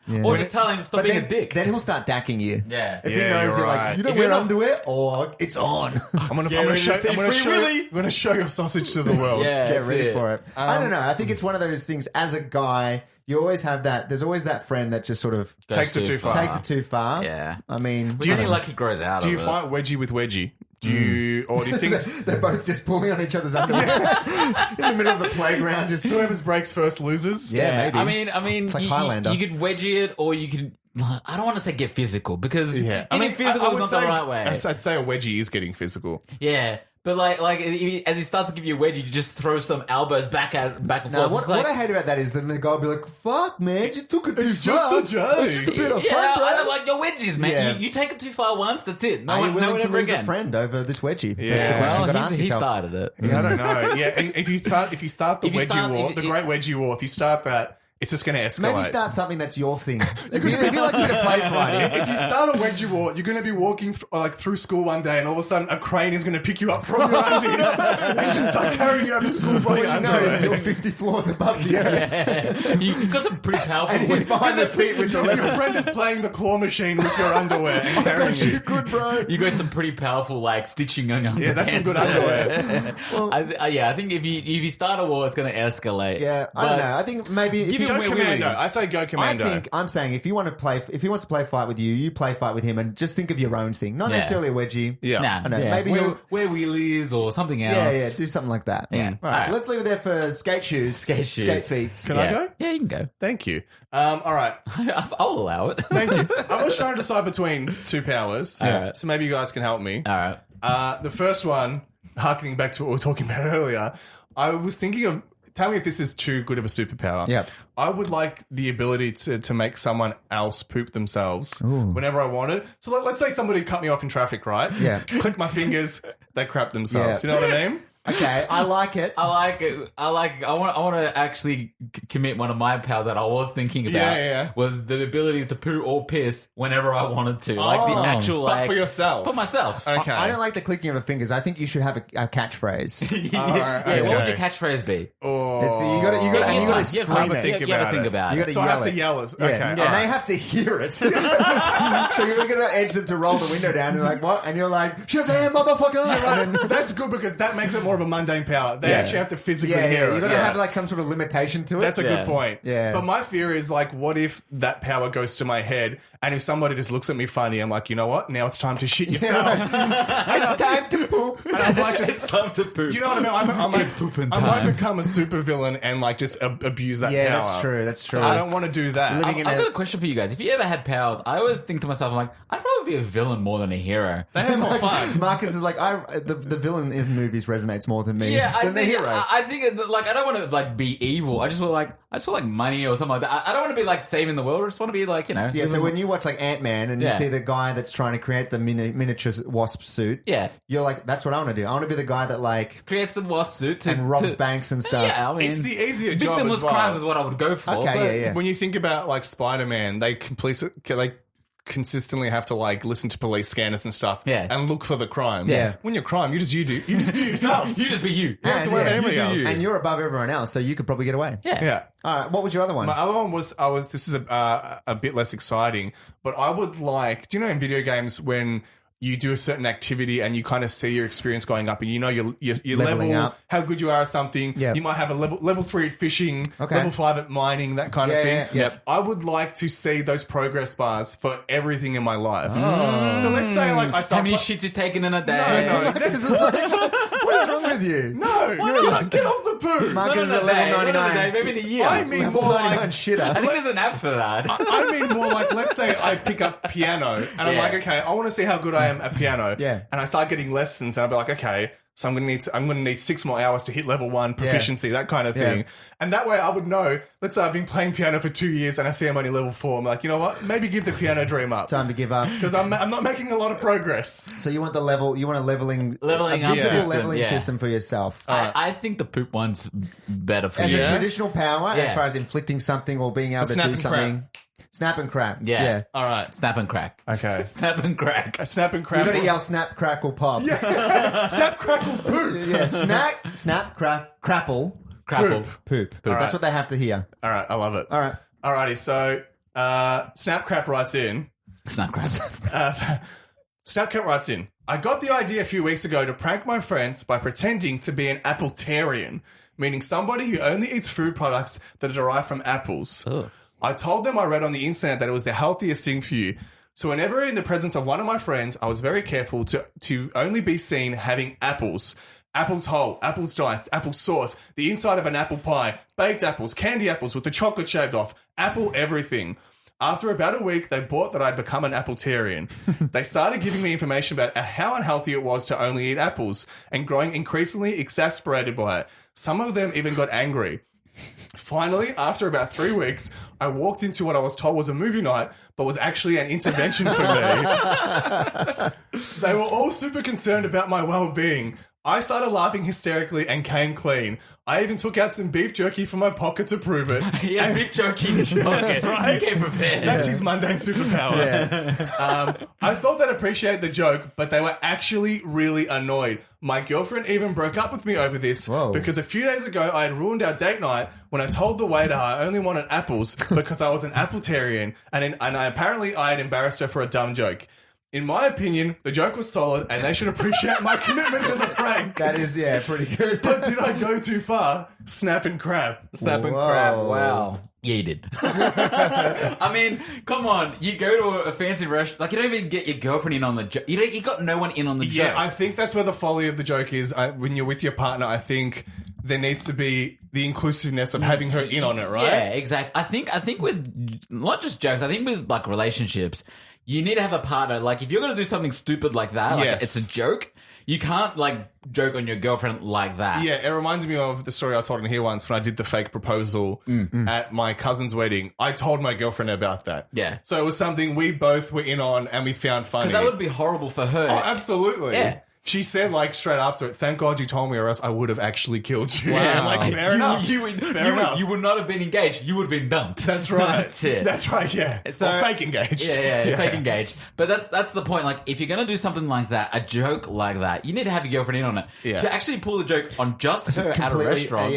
Yeah. Or just tell him stop being a dick. Then he'll start dacking you. Yeah. If he Yeah, knows you're you're right. like, you don't If wear you're not- underwear, or it's on. I'm gonna ready to see Free Willy. I'm gonna show your sausage to the world. Yeah. Get That's ready it. for it. I don't know. I think it's one of those things. As a guy, you always have that. There's always that friend that just sort of Goes Takes it too far. takes it too far. Yeah. I mean, Do you feel like he grows out Do of you it? fight wedgie with wedgie? Do you think they're both just pulling on each other's underwear in the middle of the playground? Just whoever breaks first loses? yeah, maybe. I mean, It's like you, Highlander. you could wedgie it, or you could. I don't want to say get physical because Yeah. getting physical I is would not say, the right way. I'd say a wedgie is getting physical. Yeah, but like as he starts to give you a wedgie, you just throw some elbows back and No, forth. what, It's like, what I hate about that is then the guy will be like, "Fuck, man, you took it too It's far. just a joke." It's just a bit of yeah, fun, bro." I don't like your wedgies, man. Yeah. You take it too far once, that's it. No Are you one, no willing one to ever lose again. a friend over this wedgie? Yeah. That's the question Well, you've got to ask he yourself. started it. Yeah, I don't know. Yeah, and if you start the If you wedgie start- war, if- the great wedgie war, if you start that, it's just going to escalate. Maybe start something that's your thing. if you like to get a play fighting, If you start a wedgie war, you're going to be walking through school one day, and all of a sudden, a crane is going to pick you up from your undies and just start carrying you out of school from your you know underwear. you're 50 floors above the earth. You've got some pretty powerful. And he's behind the seat with your Your legs. friend is playing the claw machine with your underwear and carrying Got you you. good, bro. You got some pretty powerful like stitching on your Yeah, that's some underpants good there. underwear. I think if you start a war, it's going to escalate. Yeah, I don't know. I think maybe if Give you him Go Wee commando. Willies. I say go commando. I'm saying if he wants to play fight with you, you play fight with him, and just think of your own thing, not Yeah. necessarily a wedgie. Yeah. Nah, I don't know. yeah. Maybe wear wheelies or something yeah, else. do something like that. Yeah. All right, Alright. let's leave it there for skate shoes, Skate shoes. skate feet. Can I go? Yeah, you can go. Thank you. All right. I'll allow it. Thank you. I was trying to decide between two powers, Alright. so maybe you guys can help me. All right. The first one, harkening back to what we were talking about earlier, I was thinking of. Tell me if this is too good of a superpower. Yep. I would like the ability to make someone else poop themselves whenever I wanted. So let's say somebody cut me off in traffic, right? Yeah. Click my fingers, they crap themselves. Yeah. You know what I mean? Okay, I like it. I like it. I want to actually commit one of my powers that I was thinking about. Yeah. Was the ability to poo or piss whenever I wanted to, like the actual But like for yourself. for myself. Okay. I don't like the clicking of the fingers. I think you should have a catchphrase. Yeah, okay. what would your catchphase be? Oh. It's- you gotta You scream have it. time. Have a think You gotta about think it. about You it. gotta So I yell have to it. yell it. Yeah. Okay. And all right. they have to hear it. So you're going to edge them to roll the window down and like, what? And you're like, Shazam, motherfucker! And then- That's good because that makes it more of a mundane power. They Yeah. actually have to physically yeah, hear you it. got to have like some sort of limitation to it. That's a Yeah. good point. Yeah. But my fear is like, what if that power goes to my head, and if somebody just looks at me funny, I'm like, you know what? Now it's time to shit yourself. It's time to poop. And I might just, It's time to poop. you know what I mean? I might, It's pooping I might time. become a supervillain and like just abuse that Yeah, power. that's true. That's true. So I don't want to do that. Living in I've a- got a question for you guys. If you ever had powers, I always think to myself, I'm like, I'd probably be a villain more than a hero. They have more fun. Marcus is like, the villain in movies resonates more than me. Yeah, I than the think, hero. I think like I don't want to like be evil. I just want like money or something like that. I don't want to be like saving the world. I just want to be like Yeah, so when you watch like Ant-Man and you Yeah. see the guy that's trying to create the miniature wasp suit, Yeah. you're like, that's what I want to do. I want to be the guy that like create some wasp suit to, and robs to- banks and stuff. Yeah, I mean, It's the easier job victimless as well. crimes is what I would go for. Okay, but yeah. When you think about like Spider-Man, they consistently have to like listen to police scanners and stuff, Yeah. and look for the crime. Yeah. When you're crime, you just do yourself. You just be you. You don't have to worry about anybody else. And you're above everyone else, so you could probably get away. Yeah. All right, what was your other one? My other one was this is a bit less exciting, but I would like. Do you know in video games when you do a certain activity and you kind of see your experience going up, and you know your Leveling level, up. how good you are at something. Yeah. You might have a level 3 at fishing, Okay. level 5 at mining, that kind of Yeah, thing. yeah, yeah. Yep. I would like to see those progress bars for everything in my life. Oh. So let's say like I How start. many shits you taking in a day? No, Marcus is like, what is wrong with you? no, you're like, get off the poo. Marcus is Not at in a level day, not in a 99. day, maybe in a year. I mean Level more 99 like. shitter. I think there's an app for that. I mean more like, let's say I pick up piano and I'm Yeah. like, okay, I want to see how good I am at piano. Yeah. And I start getting lessons and I'll be like, okay, so I'm gonna need 6 more hours to hit level 1 proficiency, that kind of thing. Yeah. And that way I would know, let's say I've been playing piano for 2 years and I see I'm only level 4. I'm like, you know what? Maybe give the piano dream up. Time to give up. Because I'm not making a lot of progress. So you want a leveling Leveling a up visible system, leveling yeah. system for yourself. I think the poop one's better for As you. a traditional power, as Yeah. far as inflicting something or being able to snap do and something. Snap and crack. Yeah. All right. Snap and crack. Okay. Snap and crack. Snap and You crack. gotta yell snap, crackle, pop. Snap, crackle, poo. Yeah, snap, crack, crapple, Crapple. poop. That's what they have to hear. All right. I love it. All right. Alrighty, so Snapcrap writes in. Snapcrap writes in. I got the idea a few weeks ago to prank my friends by pretending to be an appletarian, meaning somebody who only eats food products that are derived from apples. Ugh. I told them I read on the internet that it was the healthiest thing for you. So whenever in the presence of one of my friends, I was very careful to only be seen having apples. Apples whole, apples diced, apple sauce, the inside of an apple pie, baked apples, candy apples with the chocolate shaved off, apple everything. After about a week, they bought that I'd become an appletarian. They started giving me information about how unhealthy it was to only eat apples and growing increasingly exasperated by it. Some of them even got angry. Finally, after about 3 weeks, I walked into what I was told was a movie night, but was actually an intervention for me. They were all super concerned about my well-being. I started laughing hysterically and came clean. I even took out some beef jerky from my pocket to prove it. Yeah, beef jerky in his pocket. right. He came prepared. That's his mundane superpower. I thought they'd appreciate the joke, but they were actually really annoyed. My girlfriend even broke up with me over this because a few days ago I had ruined our date night when I told the waiter I only wanted apples because I was an appletarian, and apparently I had embarrassed her for a dumb joke. In my opinion, the joke was solid, and they should appreciate my commitment to the prank. That is, pretty good. But did I go too far? Snap and crab. Snap and crab. Wow. Yeah, you did. I mean, come on. You go to a fancy restaurant. Like, you don't even get your girlfriend in on the joke. You got no one in on the joke. Yeah, I think that's where the folly of the joke is. When you're with your partner, I think there needs to be the inclusiveness of having her in on it, right? Yeah, exactly. I think with not just jokes, I think with like relationships, you need to have a partner. Like, if you're going to do something stupid like that, like it's a joke, you can't like joke on your girlfriend like that. Yeah, it reminds me of the story I told in here once when I did the fake proposal at my cousin's wedding. I told my girlfriend about that. Yeah. So it was something we both were in on and we found funny. Because that would be horrible for her. Oh, absolutely. Yeah. She said, like, straight after it, thank God you told me or else I would have actually killed you. Wow. Yeah, like, fair enough. You would not have been engaged. You would have been dumped. That's right. That's it. That's right, yeah. So, or fake engaged. Yeah, fake engaged. But that's the point. Like, if you're going to do something like that, a joke like that, you need to have your girlfriend in on it. Yeah. To actually pull the joke on just her at a restaurant.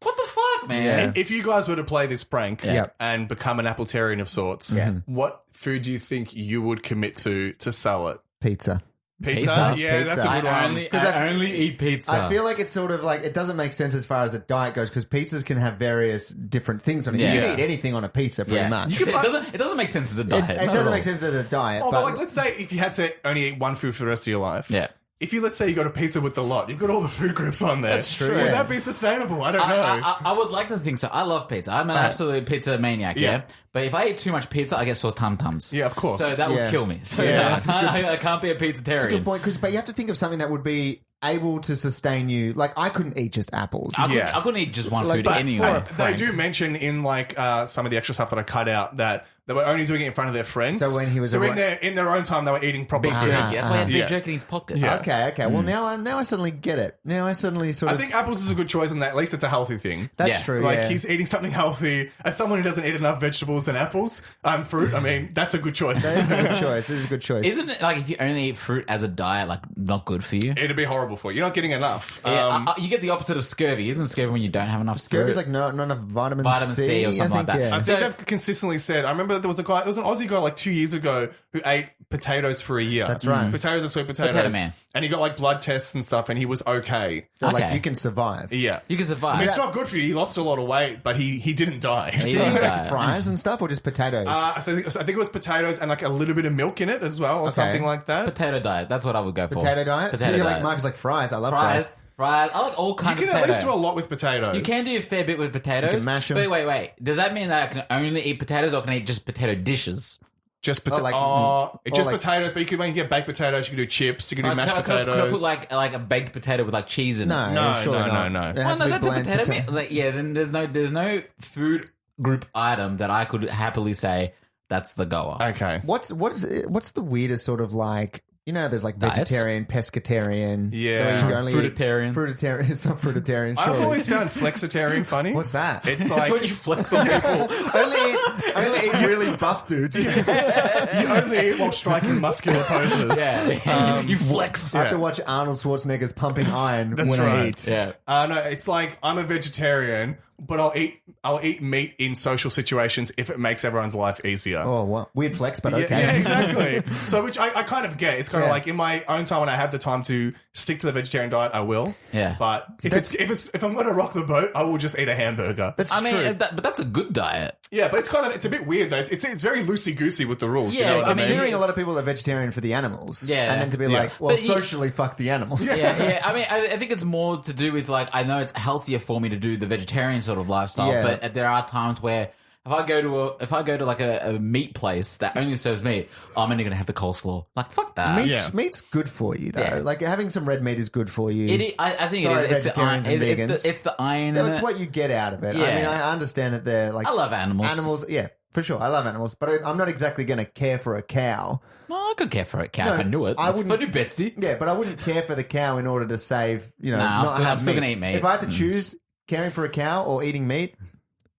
What the fuck, man? Yeah. If you guys were to play this prank Yeah. and become an appletarian of sorts, what food do you think you would commit to sell it? Pizza. Pizza? Yeah, Pizza. that's a good one. I only eat pizza. I feel like it's sort of like, it doesn't make sense as far as a diet goes because pizzas can have various different things on it. Yeah. You can eat anything on a pizza pretty much. It doesn't make sense as a diet. It doesn't make sense as a diet. Oh, but like, let's say if you had to only eat one food for the rest of your life. Yeah. If you, let's say you got a pizza with the lot, you've got all the food groups on there. That's true, Would yeah. that be sustainable? I don't know. I would like to think so. I love pizza. I'm an absolute pizza maniac, yeah? But if I eat too much pizza, I get sore tum-tums. Yeah, of course. So that would Yeah. kill me. So Yeah, I can't be a pizzatarian. That's a good point, but you have to think of something that would be able to sustain you. Like, I couldn't eat just apples. I couldn't eat just one Like, food but anyway. They do mention in like some of the extra stuff that I cut out that they were only doing it in front of their friends. So when he was in their own time, they were eating proper food. Jerky. That's why he had Yeah. beef jerky in his pocket. Yeah. Okay. Well, now I suddenly get it. Now I suddenly sort I of... think apples is a good choice, and at least it's a healthy thing. That's Yeah. true, Like yeah. he's eating something healthy. As someone who doesn't eat enough vegetables and apples, fruit. I mean, that's a good choice. That is a good choice. It is a good choice. Isn't it like if you only eat fruit as a diet, like not good for you? It'd be horrible for you. You're not getting enough. Yeah, you get the opposite of scurvy. Isn't scurvy when you don't have enough Scurvy fruit? is like not enough vitamin C or something like that. Yeah. I think they've consistently said. I remember there was an Aussie guy like 2 years ago who ate potatoes for a year. That's right. Potatoes and sweet potatoes. Potato man. And he got like blood tests and stuff, and he was okay. But, like, Okay. you can survive. Yeah. You can survive. It's not good for you. He lost a lot of weight, but he didn't die. He Did you didn't eat die. like fries and stuff or just potatoes? I think it was potatoes and like a little bit of milk in it as well, or something like that. Potato diet. That's what I would go for. Potato diet? Potato so you're diet. like Mike's like fries. I love Fries. fries. Fries. I like all You kinds can of at potato. least do a lot with potatoes. You can do a fair bit with potatoes. You can mash 'em. But wait. Does that mean that I can only eat potatoes or can I eat just potato dishes? just like- just like- potatoes, but you can get baked potatoes. You can do chips. You can do mashed Could I potatoes. put like a baked potato with like cheese in it? No, No, surely no, not. no. It Well, has no, to be that's a bland potato. potato. Like, yeah, then there's no food group item that I could happily say that's the goer. Okay. What's the weirdest sort of like, you know, there's like Diets? vegetarian, pescatarian. Yeah. where you only eat- Fruitarian. Fruitarian. It's not fruitarian, I've surely. always found flexitarian funny. What's that? It's That's like when you flex on people. only eat really buff dudes. you only eat while striking muscular poses. Yeah, you flex. I have to watch Arnold Schwarzenegger's pumping iron That's when I right. eat. Yeah. No, it's like I'm a vegetarian, but I'll eat meat in social situations if it makes everyone's life easier. Oh, what weird flex, but okay. Yeah, exactly. So, which I kind of get. It's kind of Yeah. like in my own time when I have the time to stick to the vegetarian diet, I will. Yeah. But if I'm going to rock the boat, I will just eat a hamburger. That's I mean, true. but that's a good diet. Yeah, but it's a bit weird though. It's very loosey goosey with the rules. Yeah, you know what I mean? Considering a lot of people are vegetarian for the animals, Yeah. and then to be Yeah. like, well, But you- socially fuck the animals. Yeah. I mean, I think it's more to do with like, I know it's healthier for me to do the vegetarian sort of lifestyle, Yeah. but there are times where if I go to like a meat place that only serves meat, I'm only going to have the coleslaw. Like, fuck that. Meat's good for you though. Yeah. Like having some red meat is good for you. I think Sorry, it is. It's the iron. vegetarians and vegans. It's the iron. No, in it's it. what you get out of it. I Yeah. mean, I understand that they're like I love animals. Animals, yeah, for sure. I love animals, but I'm not exactly going to care for a cow. No, I could care for a cow No, if I knew it. I wouldn't- If I knew Betsy. Yeah, but I wouldn't care for the cow in order to save, Nah, not have I'm still meat. gonna eat meat. If I had to choose caring for a cow or eating meat,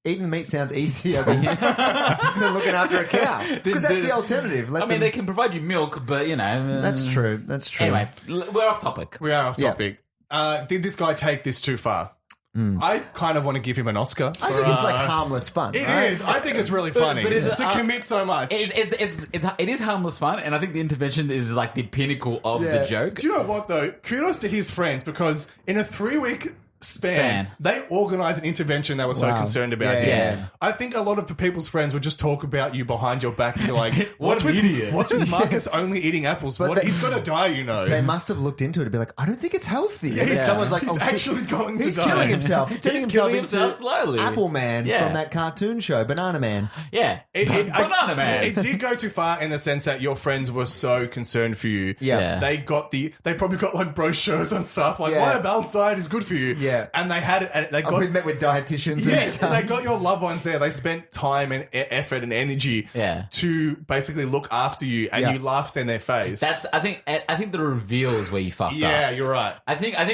eating meat sounds easier than, than looking after a cow. Because that's the alternative. I mean, they can provide you milk, but you know. That's true. That's true. Anyway, we're off topic. We are off Yeah. topic. Did this guy take this too far? I kind of want to give him an Oscar. I think it's like harmless fun. It right? is. I think it's really funny but is it- to commit so much. It is harmless fun, and I think the intervention is like the pinnacle of Yeah. the joke. Do you know what though? Kudos to his friends because in a 3-week span, they organised an intervention they were so Wow. concerned about Yeah, him. yeah. I think a lot of people's friends would just talk about you behind your back and be like, "What's an with idiot." What's with Marcus only eating apples? But What they- he's gonna die, you know." They must have looked into it and be like, I don't think it's healthy. And then Yeah. someone's like, He's oh, shit, actually going to he's die. killing himself. He's turning He's himself killing into himself slowly. Apple Man Yeah. from that cartoon show, Banana Man. Yeah, Banana Man. It did go too far in the sense that your friends were so concerned for you. Yeah. They probably got like brochures and stuff like Yeah. why a balanced diet is good for you. Yeah. And they had it. And they got We met with dietitians and Yes, stuff. they got your loved ones there. They spent time and effort and energy Yeah. to basically look after you, and Yeah. you laughed in their face. I think the reveal is where you fucked yeah, up. you're right. I think ha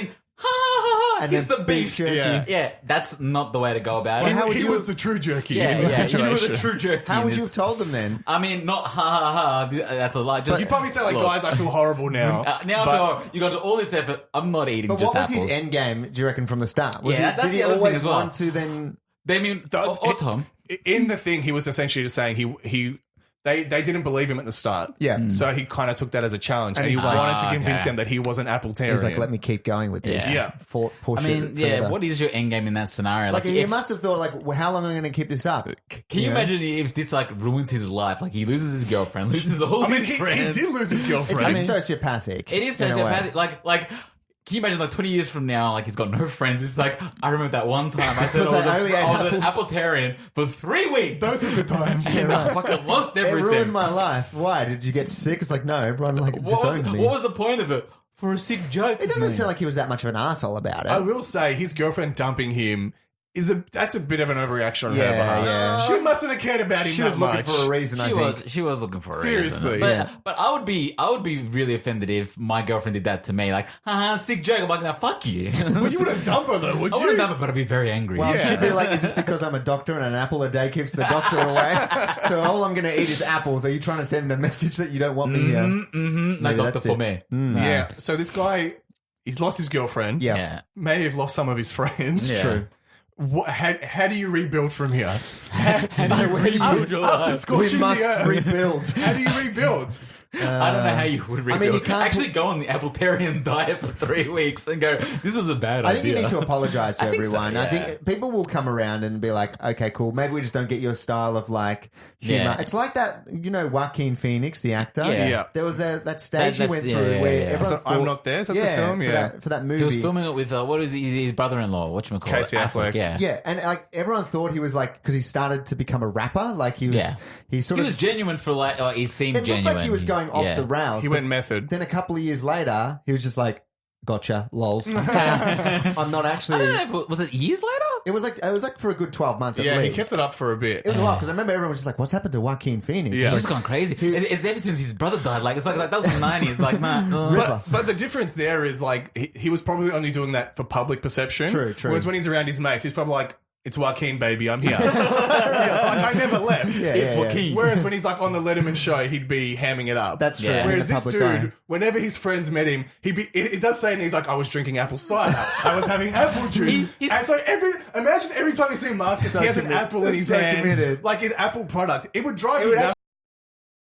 ha ha. And Here's then some beef beef. jerky. Yeah. Yeah, that's not the way to go about it. how would He you- was the true jerky Yeah, in this yeah. situation. You were the true jerky. How in would you this. have told them then? I mean, not ha ha ha. That's a lie. Just You probably say like, look, guys, I feel horrible now. now But- you got to all this effort. I'm not eating But just what was apples. his end game, do you reckon, from the start? Was Yeah, he, that's did the he other thing always as well. want to then... They mean, or Tom. in the thing, he was essentially just saying they didn't believe him at the start. Yeah. So he kind of took that as a challenge, and he he's like, wanted to convince okay. them that he was an Appletarian. He's like, let me keep going with this. Yeah. Push I mean, it yeah. further. What is your end game in that scenario? Like, if- he must have thought, like, well, how long am I going to keep this up? Can you imagine if this like ruins his life? Like he loses his girlfriend, loses all I mean, his he friends. did lose his It's girlfriend. a bit sociopathic. It is in a way. sociopathic. Like, can you imagine like 20 years from now, like he's got no friends? It's like, I remember that one time I said I Because was, I only ate I was an apples. Appletarian for 3 weeks. Those were the times. And I fucking lost It everything. ruined my life. Why? Did you get sick? It's like, no, everyone like disowned me. what was the point of it? For a sick joke. It doesn't sound like he was that much of an asshole about it. I will say his girlfriend dumping him that's a bit of an overreaction on her Yeah, behalf. yeah. She mustn't have cared about him she that was looking much. for a reason, I think. She was looking for a Seriously. reason. But I would be really offended if my girlfriend did that to me. Like, haha, sick joke. I'm like, now fuck you. Well, you wouldn't dump her though, would I you? wouldn't have it, but I'd be very angry. Well, Yeah. she'd be like, is this because I'm a doctor and an apple a day keeps the doctor away? So all I'm going to eat is apples. Are you trying to send a message that you don't want me here? No Maybe doctor that's for it. me. Yeah. So this guy, he's lost his girlfriend. Yeah. Yeah. May have lost some of his friends. Yeah. True. How do you rebuild from here? How do you rebuild your After life? scorching We must the earth. rebuild. How do you rebuild? I don't know how you would rebuild. I mean, you can't actually go on the Appletarian diet for 3 weeks and go, this is a bad I idea. think you need to apologize to I think so, everyone. I yeah. think people will come around and be like, okay, cool. Maybe we just don't get your style of like humor. Yeah. It's like that, Joaquin Phoenix, the actor. Yeah. Yeah. There was that stage he That's- went yeah, through yeah, where yeah. everyone I'm thought- Not There? Is that the film? for Yeah. that movie. He was filming it with, what is his brother-in-law? Whatchamacallit? Casey Affleck. Yeah. Yeah, and like everyone thought he was like because he started to become a rapper. Like he was, Yeah. he sort He of was genuine for like, he seemed it looked genuine. like he was going off Yeah. the rails. He but went method. Then a couple of years later, he was just like, "Gotcha, lols." I'm not I actually. don't know if was it years later? It was like for a good 12 months at Yeah, least. he kept it up for a bit. It was a while because I remember everyone was just like, "What's happened to Joaquin Phoenix?" Yeah. He's Like, just gone crazy. It's ever since his brother died. Like, it's like that was the 90s. Like, man. But the difference there is like he was probably only doing that for public perception. True. Whereas when he's around his mates, he's probably like, it's Joaquin, baby, I'm here. Like, I never left. It's Joaquin. Whereas when he's like on the Letterman show, he'd be hamming it up. That's true. Yeah. Whereas In the this public dude, eye. whenever his friends met him, it does say, and he's like, I was drinking apple cider. I was having apple juice. And so imagine every time you see Marcus, he has an apple in his hand, committed. like an Apple product. It would drive you nuts.